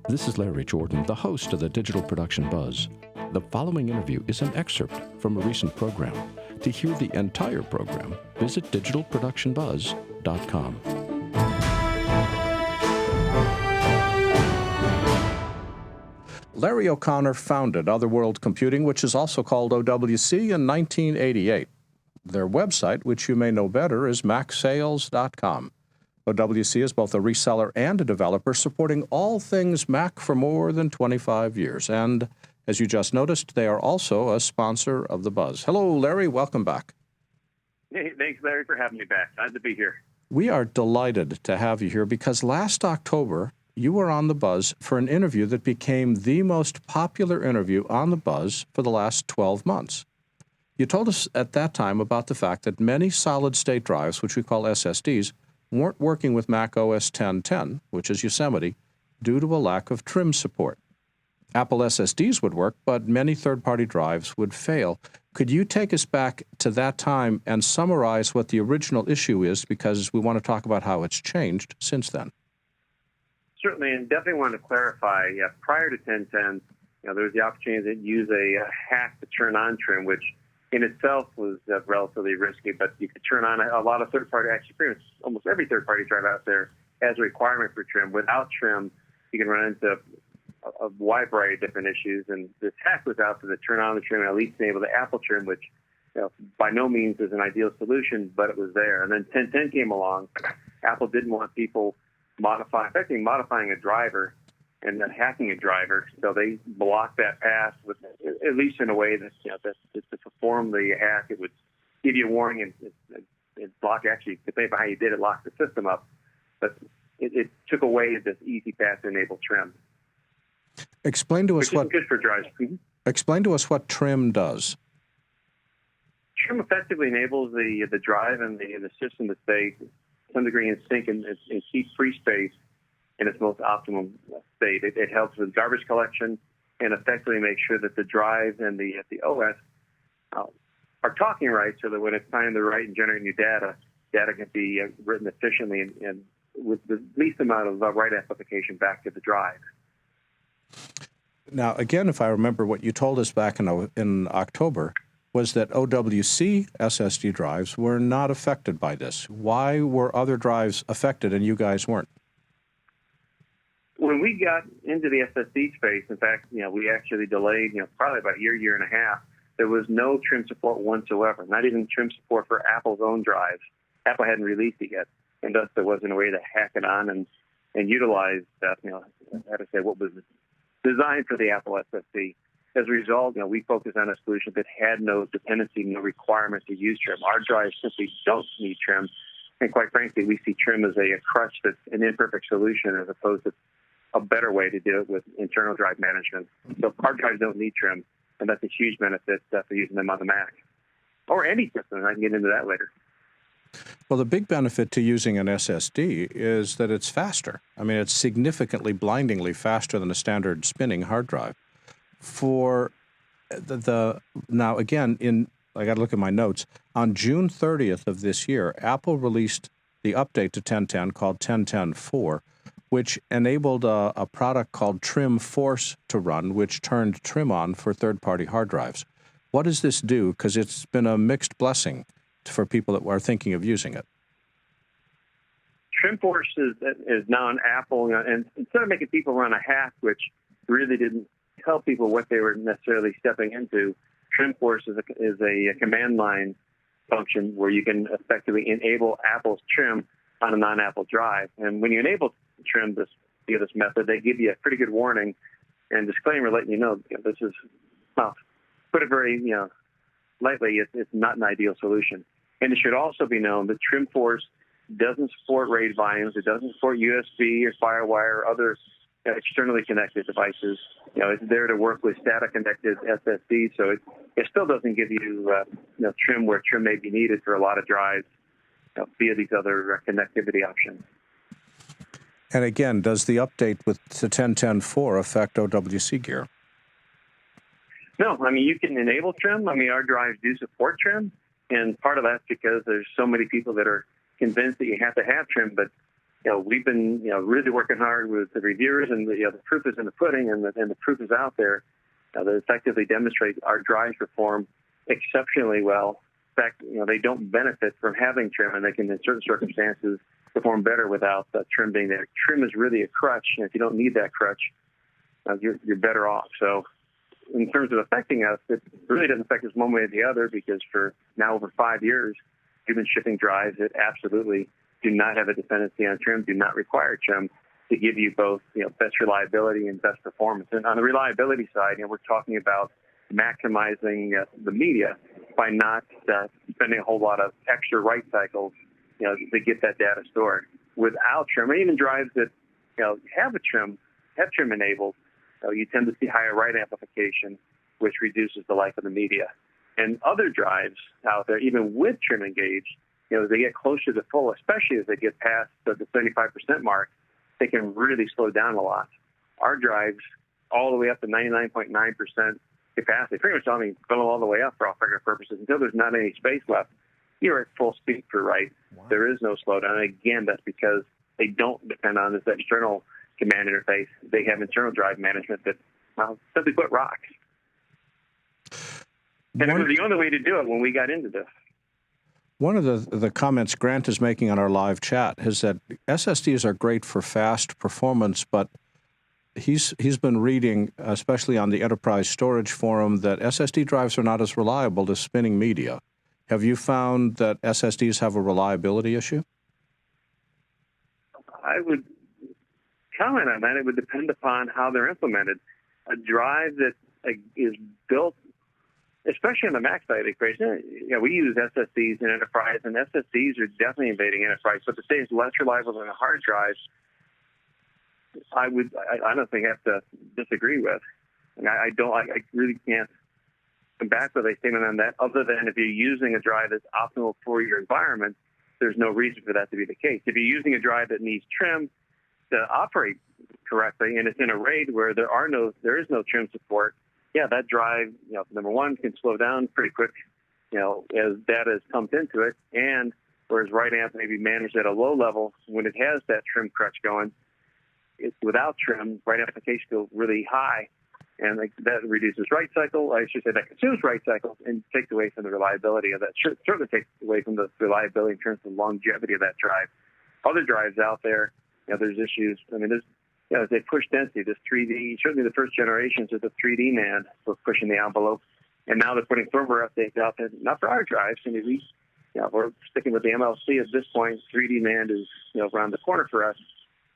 This is Larry Jordan, the host of the Digital Production Buzz. The following interview is an excerpt from a recent program. To hear the entire program, visit digitalproductionbuzz.com. Larry O'Connor founded Otherworld Computing, which is also called OWC, in 1988. Their website, which you may know better, is macsales.com. OWC is both a reseller and a developer, supporting all things Mac for more than 25 years. And as you just noticed, they are also a sponsor of the Buzz. Hello, Larry. Welcome back. Hey, thanks, Larry, for having me back. Glad to be here. We are delighted to have you here because last October, you were on the Buzz for an interview that became the most popular interview on the Buzz for the last 12 months. You told us at that time about the fact that many solid-state drives, which we call SSDs, weren't working with Mac OS X, which is Yosemite, due to a lack of trim support. Apple SSDs would work, but many third-party drives would fail. Could you take us back to that time and summarize what the original issue is, because we want to talk about how it's changed since then? Certainly, and definitely want to clarify, prior to 1010, there was the opportunity to use a hack to turn on trim, which in itself was relatively risky, but you could turn on a lot of third-party, actually pretty much almost every third-party drive out there has a requirement for trim. Without trim, you can run into a wide variety of different issues, and this hack was out to turn on the trim and at least enable the Apple trim, which by no means is an ideal solution, but it was there. And then 1010 came along. Apple didn't want people modifying a driver and then hacking a driver, so they blocked that path, with, at least in a way that, that to perform the hack, it would give you a warning and block, actually, depending on how you did it, lock the system up. But it took away this easy path to enable trim. Explain to us what good for drives. Mm-hmm. Explain to us what trim does. Trim effectively enables the drive and the system to stay to some degree in sync and keep free space in its most optimum state. It helps with garbage collection and effectively makes sure that the drive and the OS are talking right, so that when it's time to write and generate new data can be written efficiently and with the least amount of write amplification back to the drive. Now, again, if I remember what you told us back in October, was that OWC SSD drives were not affected by this. Why were other drives affected and you guys weren't? When we got into the SSD space, in fact, we actually delayed, probably about a year and a half. There was no trim support whatsoever, not even trim support for Apple's own drives. Apple hadn't released it yet, and thus there wasn't a way to hack it on and utilize that, how to say, what was designed for the Apple SSD. As a result, we focused on a solution that had no dependency, no requirement to use trim. Our drives simply don't need trim, and quite frankly, we see trim as a crutch that's an imperfect solution as opposed to a better way to deal with internal drive management. So hard drives don't need trim, and that's a huge benefit for using them on the Mac or any system. I can get into that later. Well, the big benefit to using an SSD is that it's faster. I mean, it's significantly, blindingly faster than a standard spinning hard drive. For now, again, I got to look at my notes. On June 30th of this year, Apple released the update to 1010 called 1010.4, which enabled a product called Trim Force to run, which turned trim on for third-party hard drives. What does this do? Because it's been a mixed blessing for people that are thinking of using it. Trim Force is now an Apple, and instead of making people run a hack, which really didn't tell people what they were necessarily stepping into, Trim Force is a command line function where you can effectively enable Apple's trim on a non-Apple drive. And when you enable trim via this method, they give you a pretty good warning and disclaimer letting you know this is, well, put it very lightly, it's not an ideal solution. And it should also be known that Trim Force doesn't support RAID volumes. It doesn't support USB or FireWire or other externally connected devices. It's there to work with static connected SSDs, so it still doesn't give you trim where trim may be needed for a lot of drives via these other connectivity options. And again, does the update with the 1010.4 affect OWC gear? No, you can enable trim. Our drives do support trim, and part of that's because there's so many people that are convinced that you have to have trim, but we've been, really working hard with the reviewers, and the proof is in the pudding, and the proof is out there that effectively demonstrate our drives perform exceptionally well. In fact, they don't benefit from having trim, and they can, in certain circumstances, perform better without that trim being there. Trim is really a crutch, and if you don't need that crutch, you're better off. So in terms of affecting us, it really doesn't affect us one way or the other, because for now over 5 years, we've been shipping drives that absolutely do not have a dependency on trim, do not require trim, to give you both, best reliability and best performance. And on the reliability side, we're talking about maximizing the media by not spending a whole lot of extra write cycles, to get that data stored. Without trim, or even drives that, have trim enabled, you tend to see higher write amplification, which reduces the life of the media. And other drives out there, even with trim engaged, as they get closer to full, especially as they get past the 35% mark, they can really slow down a lot. Our drives, all the way up to 99.9% capacity, pretty much, going all the way up for all practical purposes, until there's not any space left, you're at full speed for write. Wow. There is no slowdown. And again, that's because they don't depend on this external command interface. They have internal drive management that, simply put, rocks. And it was the only way to do it when we got into this. One of the comments Grant is making on our live chat is that SSDs are great for fast performance, but he's been reading, especially on the enterprise storage forum, that SSD drives are not as reliable as spinning media. Have you found that SSDs have a reliability issue? I would comment on that. It would depend upon how they're implemented. A drive that is built, especially on the Mac side of the equation, we use SSDs in enterprise, and SSDs are definitely invading enterprise. But to say it's less reliable than a hard drive, I don't think I have to disagree with. And I really can't come back with a statement on that, other than if you're using a drive that's optimal for your environment, there's no reason for that to be the case. If you're using a drive that needs trim to operate correctly, and it's in a RAID where there is no trim support, that drive, number one, can slow down pretty quick, as data is pumped into it, and whereas write amp may be managed at a low level, when it has that trim crutch going, without trim, write amplification goes really high, and that reduces write cycle. I should say that consumes write cycles and takes away from the reliability of that. Certainly takes away from the reliability in terms of longevity of that drive. Other drives out there, there's issues. As they push density, this 3D, certainly the first generations of the 3D NAND were pushing the envelope, and now they're putting firmware updates out there, not for our drives. We're sticking with the MLC at this point. 3D NAND is, around the corner for us.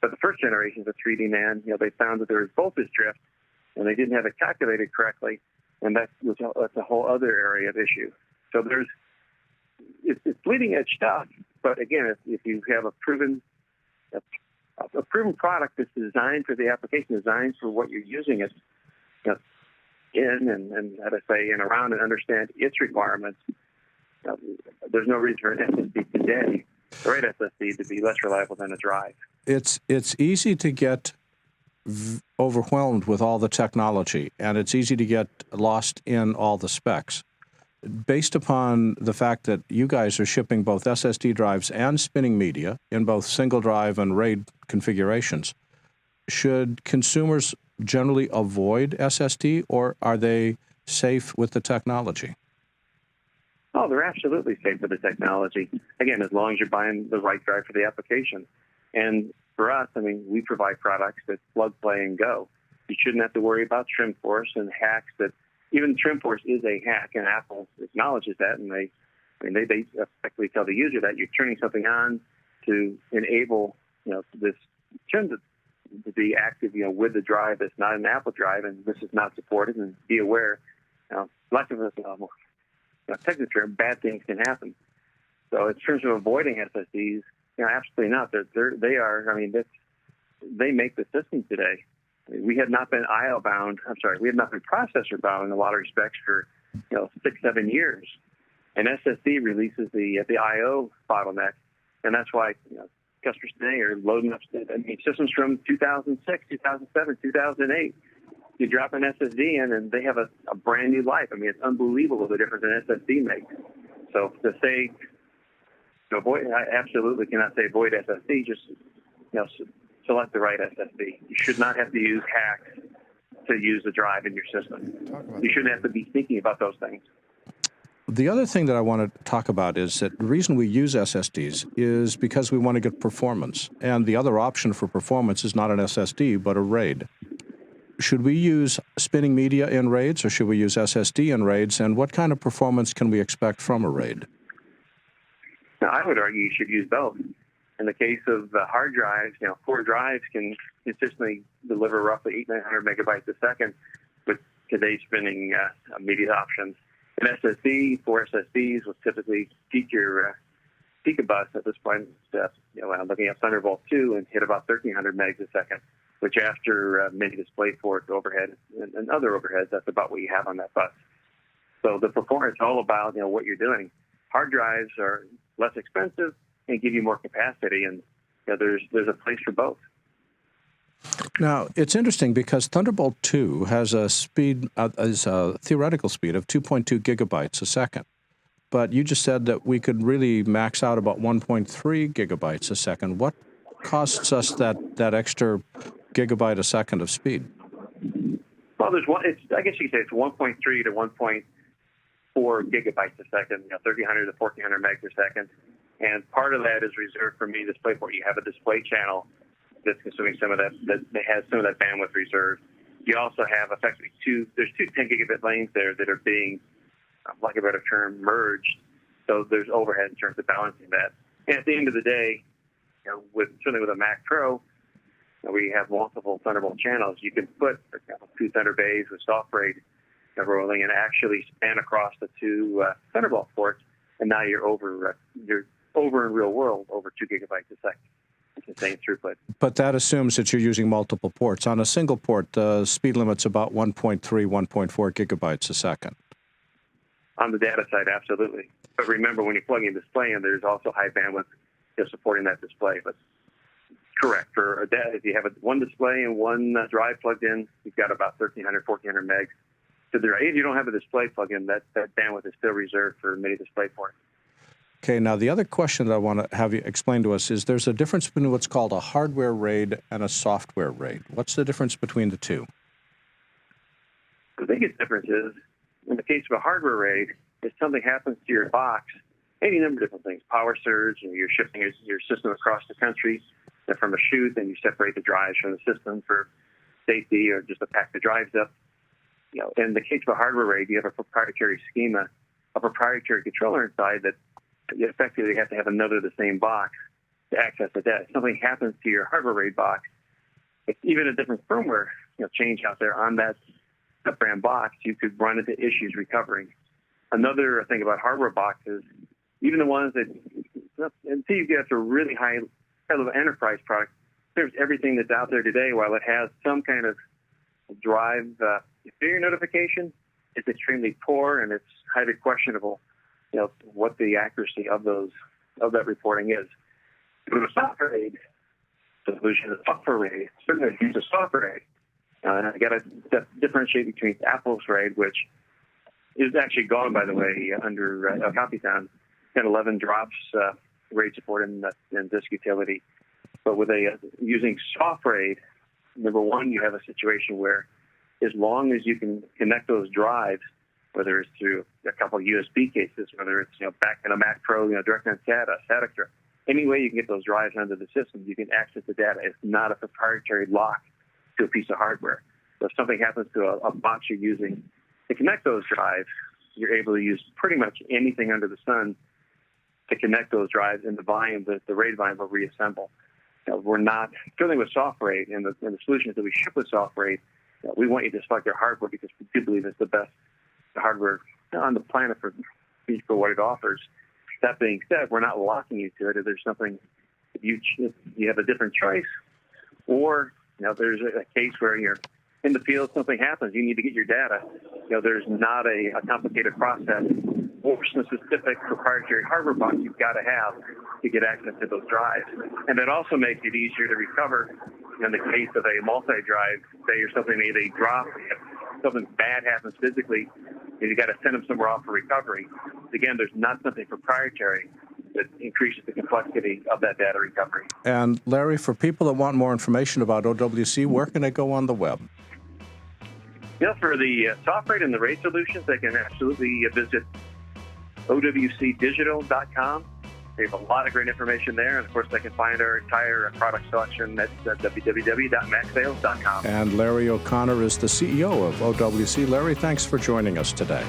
But the first generations of 3D NAND, they found that there was voltage drift, and they didn't have it calculated correctly, and that's a whole other area of issue. So it's bleeding edge stuff, but again, if you have a proven product that's designed for the application, designed for what you're using it in, and how to say, and around, and understand its requirements, there's no reason for an SSD today, the right SSD, to be less reliable than a drive. It's easy to get overwhelmed with all the technology, and it's easy to get lost in all the specs. Based upon the fact that you guys are shipping both SSD drives and spinning media in both single drive and RAID configurations, should consumers generally avoid SSD, or are they safe with the technology? Oh, they're absolutely safe with the technology. Again, as long as you're buying the right drive for the application. And for us, we provide products that plug, play, and go. You shouldn't have to worry about trim force and hacks. That even trim force is a hack, and Apple acknowledges that, and they effectively tell the user that you're turning something on to enable this trim to be active with the drive that's not an Apple drive, and this is not supported. And be aware, lots of us technically bad things can happen. So in terms of avoiding SSDs, absolutely not. They are. They make the system today. We have not been IO bound. We have not been processor bound in a lot of respects for 6-7 years. And SSD releases the IO bottleneck, and that's why customers today are loading up systems from 2006, 2007, 2008. You drop an SSD in, and they have a brand new life. It's unbelievable the difference an SSD makes. So to say, I absolutely cannot say avoid SSD. Just select the right SSD. You should not have to use hacks to use the drive in your system. You shouldn't have to be thinking about those things. The other thing that I want to talk about is that the reason we use SSDs is because we want to get performance. And the other option for performance is not an SSD, but a RAID. Should we use spinning media in RAIDs, or should we use SSD in RAIDs? And what kind of performance can we expect from a RAID? Now, I would argue you should use both. In the case of hard drives, core drives can consistently deliver roughly 800 megabytes a second with today's spinning media options. An SSD, 4 SSDs will typically peak your bus at this point. When I'm looking at Thunderbolt 2 and hit about 1,300 megs a second, which after mini DisplayPort overhead and other overheads, that's about what you have on that bus. So the performance is all about what you're doing. Hard drives are less expensive and give you more capacity, and there's a place for both. Now, it's interesting because Thunderbolt 2 has a speed, is a theoretical speed of 2.2 gigabytes a second. But you just said that we could really max out about 1.3 gigabytes a second. What costs us that extra gigabyte a second of speed? Well, I guess you could say it's 1.3 to 1.4 gigabytes a second, 1,300 to 1,400 megs a second. And part of that is reserved for mini DisplayPort. You have a display channel that's consuming some of that has some of that bandwidth reserved. You also have effectively there's two 10 gigabit lanes there that are being, like a better term, merged. So there's overhead in terms of balancing that. And at the end of the day, certainly with a Mac Pro, we have multiple Thunderbolt channels. You can put, for example, 2 Thunder bays with soft RAID rolling and actually span across the 2 Thunderbolt ports, and now you're over in real world over 2 gigabytes a second. It's the same throughput. But that assumes that you're using multiple ports. On a single port, the speed limit's about 1.3, 1.4 gigabytes a second. On the data side, absolutely. But remember, when you plug in display in, there's also high bandwidth supporting that display. But correct. For a data, if you have one display and one drive plugged in, you've got about 1,300, 1,400 megs. So if you don't have a display plug in, that bandwidth is still reserved for mini DisplayPort. Okay, now the other question that I want to have you explain to us is there's a difference between what's called a hardware RAID and a software RAID. What's the difference between the two? The biggest difference is, in the case of a hardware RAID, if something happens to your box, any number of different things, power surge, and you're shifting your system across the country from a chute, and you separate the drives from the system for safety or just to pack the drives up. In the case of a hardware RAID, you have a proprietary schema, a proprietary controller inside that you effectively have to have another of the same box to access the data. If something happens to your hardware RAID box, it's even a different firmware change out there on that brand box, you could run into issues recovering. Another thing about hardware boxes, even the ones that, until you get to a really high level enterprise product, there's everything that's out there today. While it has some kind of drive failure notification, it's extremely poor and it's highly questionable, what the accuracy of that reporting is. With a software RAID solution, a software RAID, certainly use a software RAID. I got to differentiate between Apple's RAID, which is actually gone, by the way, under CopyTown. 1011 drops RAID support in disk utility. But with using soft RAID, number one, you have a situation where as long as you can connect those drives, whether it's through a couple of USB cases, whether it's back in a Mac Pro, direct on SATA, any way you can get those drives onto the system, you can access the data. It's not a proprietary lock to a piece of hardware. So if something happens to a box you're using to connect those drives, you're able to use pretty much anything under the sun to connect those drives in the volume that the RAID volume will reassemble. We're not, certainly with soft RAID and the solutions that we ship with soft RAID, we want you to select your hardware because we do believe it's the best hardware on the planet for what it offers. That being said, we're not locking you to it. If there's something, if you have a different choice, or there's a case where you're in the field, something happens, you need to get your data. There's not a complicated process or some specific proprietary hardware box you've got to have to get access to those drives. And that also makes it easier to recover in the case of a multi-drive, say or something, they drop, something bad happens physically, and you got to send them somewhere off for recovery. Again, there's not something proprietary it increases the complexity of that data recovery. And Larry, for people that want more information about OWC, where can they go on the web? For the soft rate and the rate solutions, they can absolutely visit owcdigital.com. We have a lot of great information there, and of course, they can find our entire product selection at www.maxsales.com. And Larry O'Connor is the CEO of OWC. Larry, thanks for joining us today.